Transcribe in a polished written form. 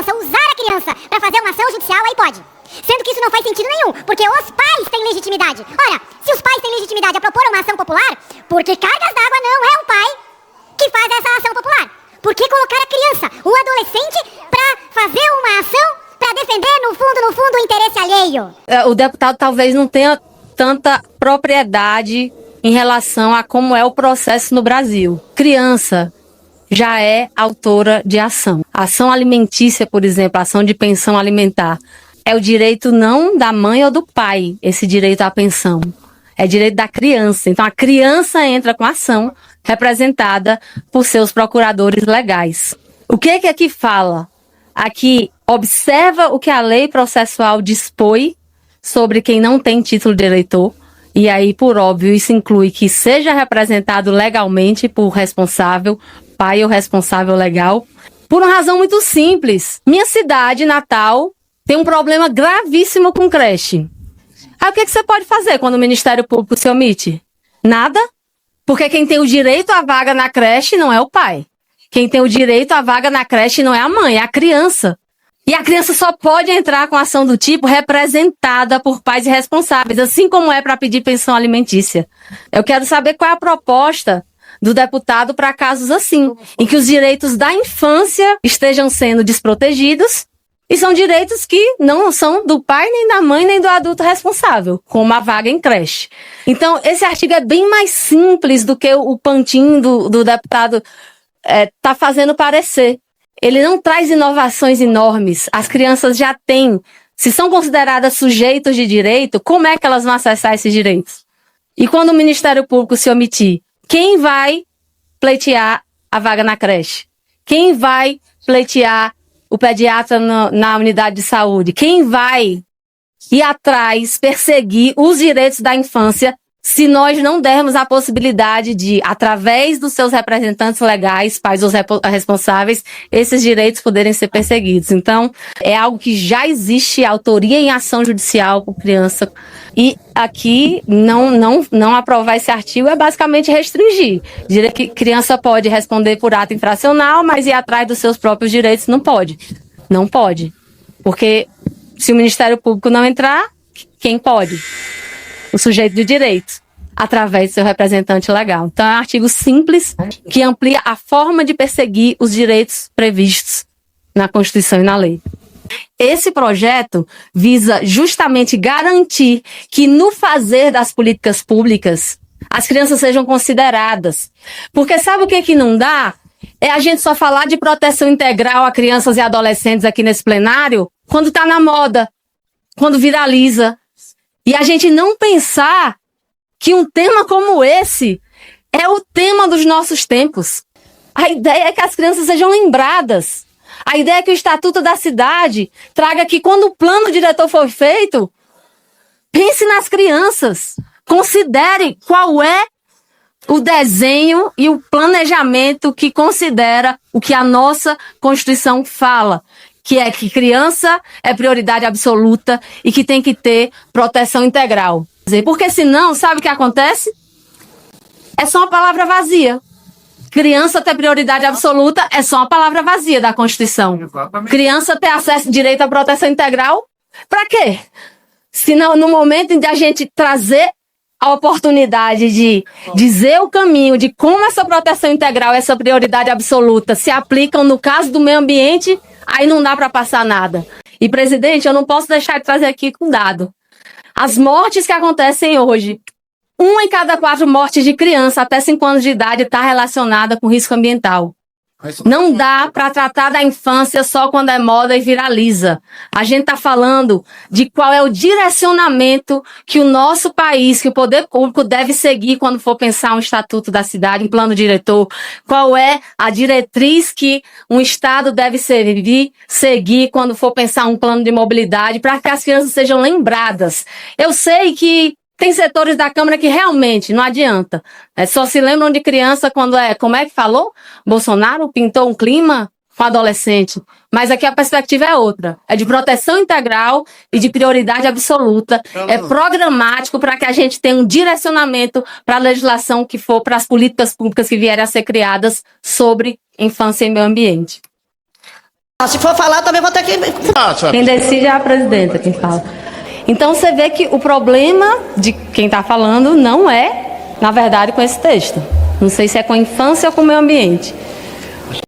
criança, usar a criança para fazer uma ação judicial, aí pode. Sendo que isso não faz sentido nenhum, porque os pais têm legitimidade. Ora, se os pais têm legitimidade a propor uma ação popular, por que Cargas d'Água não é o pai que faz essa ação popular? Por que colocar a criança, o adolescente, para fazer uma ação para defender, no fundo, o interesse alheio? O deputado talvez não tenha tanta propriedade em relação a como é o processo no Brasil. Criança já é autora de ação. Ação alimentícia, por exemplo, ação de pensão alimentar, é o direito não da mãe ou do pai, esse direito à pensão. É direito da criança. Então, a criança entra com a ação representada por seus procuradores legais. O que é que aqui fala? Aqui observa o que a lei processual dispõe sobre quem não tem título de eleitor. E aí, por óbvio, isso inclui que seja representado legalmente por responsável, pai ou responsável legal, por uma razão muito simples. Minha cidade natal tem um problema gravíssimo com creche. Aí o que você pode fazer quando o Ministério Público se omite? Nada, porque quem tem o direito à vaga na creche não é o pai. Quem tem o direito à vaga na creche não é a mãe, é a criança. E a criança só pode entrar com ação do tipo representada por pais irresponsáveis, assim como é para pedir pensão alimentícia. Eu quero saber qual é a proposta do deputado para casos assim, em que os direitos da infância estejam sendo desprotegidos e são direitos que não são do pai, nem da mãe, nem do adulto responsável, como a vaga em creche. Então, esse artigo é bem mais simples do que o pantinho do deputado está fazendo parecer. Ele não traz inovações enormes. As crianças já têm, se são consideradas sujeitos de direito, como é que elas vão acessar esses direitos? E quando o Ministério Público se omitir, quem vai pleitear a vaga na creche? Quem vai pleitear o pediatra na unidade de saúde? Quem vai ir atrás, perseguir os direitos da infância se nós não dermos a possibilidade de, através dos seus representantes legais, pais ou responsáveis, esses direitos poderem ser perseguidos? Então, é algo que já existe, autoria em ação judicial por criança. E aqui, não aprovar esse artigo é basicamente restringir. Dizer que criança pode responder por ato infracional, mas ir atrás dos seus próprios direitos não pode. Não pode. Porque se o Ministério Público não entrar, quem pode? O sujeito de direito, através do seu representante legal. Então, é um artigo simples que amplia a forma de perseguir os direitos previstos na Constituição e na lei. Esse projeto visa justamente garantir que no fazer das políticas públicas as crianças sejam consideradas. Porque sabe o que não dá? É a gente só falar de proteção integral a crianças e adolescentes aqui nesse plenário quando está na moda, quando viraliza. E a gente não pensar que um tema como esse é o tema dos nossos tempos. A ideia é que as crianças sejam lembradas. A ideia é que o Estatuto da Cidade traga que quando o plano diretor for feito, pense nas crianças. Considere qual é o desenho e o planejamento que considera o que a nossa Constituição fala, que é que criança é prioridade absoluta e que tem que ter proteção integral. Porque senão, sabe o que acontece? É só uma palavra vazia. Criança ter prioridade absoluta é só uma palavra vazia da Constituição. Exatamente. Criança ter acesso, direito à proteção integral, para quê? Se não, no momento em que a gente trazer a oportunidade de dizer o caminho de como essa proteção integral, essa prioridade absoluta se aplicam no caso do meio ambiente, aí não dá para passar nada. E, presidente, eu não posso deixar de trazer aqui com dado. As mortes que acontecem hoje, 1 em cada 4 mortes de criança até 5 anos de idade está relacionada com risco ambiental. Não dá para tratar da infância só quando é moda e viraliza. A gente está falando de qual é o direcionamento que o nosso país, que o poder público deve seguir quando for pensar um estatuto da cidade, um plano diretor. Qual é a diretriz que um estado deve seguir quando for pensar um plano de mobilidade para que as crianças sejam lembradas. Eu sei que tem setores da Câmara que realmente não adianta. Só se lembram de criança quando como é que falou? Bolsonaro pintou um clima com adolescente. Mas aqui a perspectiva é outra. É de proteção integral e de prioridade absoluta. É programático para que a gente tenha um direcionamento para a legislação que for, para as políticas públicas que vierem a ser criadas sobre infância e meio ambiente. Se for falar, também vou ter que... Quem decide é a presidenta, quem fala. Então você vê que o problema de quem está falando não é, na verdade, com esse texto. Não sei se é com a infância ou com o meio ambiente.